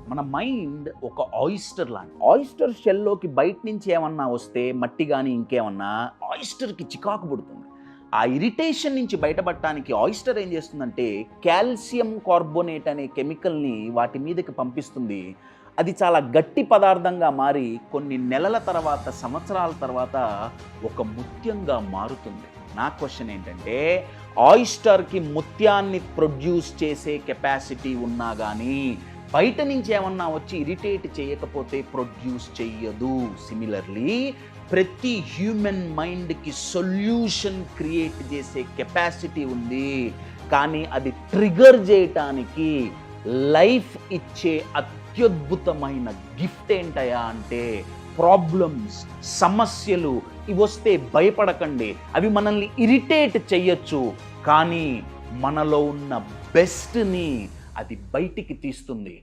మన మైండ్ ఒక ఆయిస్టర్ లాంటి. ఆయిస్టర్ షెల్లోకి బయట నుంచి ఏమన్నా వస్తే మట్టి కానీ ఇంకేమన్నా ఆయిస్టర్కి చికాకు పుడుతుంది. ఆ ఇరిటేషన్ నుంచి బయటపడటానికి ఆయిస్టర్ ఏం చేస్తుందంటే కాల్షియం కార్బోనేట్ అనే కెమికల్ని వాటి మీదకి పంపిస్తుంది. అది చాలా గట్టి పదార్థంగా మారి కొన్ని నెలల తర్వాత, సంవత్సరాల తర్వాత ఒక ముత్యంగా మారుతుంది. నా క్వశ్చన్ ఏంటంటే, ఆయిస్టర్కి ముత్యాన్ని ప్రొడ్యూస్ చేసే కెపాసిటీ ఉన్నా కానీ బయట నుంచి ఏమన్నా వచ్చి ఇరిటేట్ చేయకపోతే ప్రొడ్యూస్ చెయ్యదు. సిమిలర్లీ ప్రతి హ్యూమన్ మైండ్కి సొల్యూషన్ క్రియేట్ చేసే కెపాసిటీ ఉంది. కానీ అది ట్రిగర్ చేయటానికి లైఫ్ ఇచ్చే అత్యద్భుతమైన గిఫ్ట్ ఏంటయా అంటే ప్రాబ్లమ్స్, సమస్యలు. ఇవి వస్తే భయపడకండి, అవి మనల్ని ఇరిటేట్ చెయ్యొచ్చు, కానీ మనలో ఉన్న బెస్ట్ని అది బయటికి తీస్తుంది.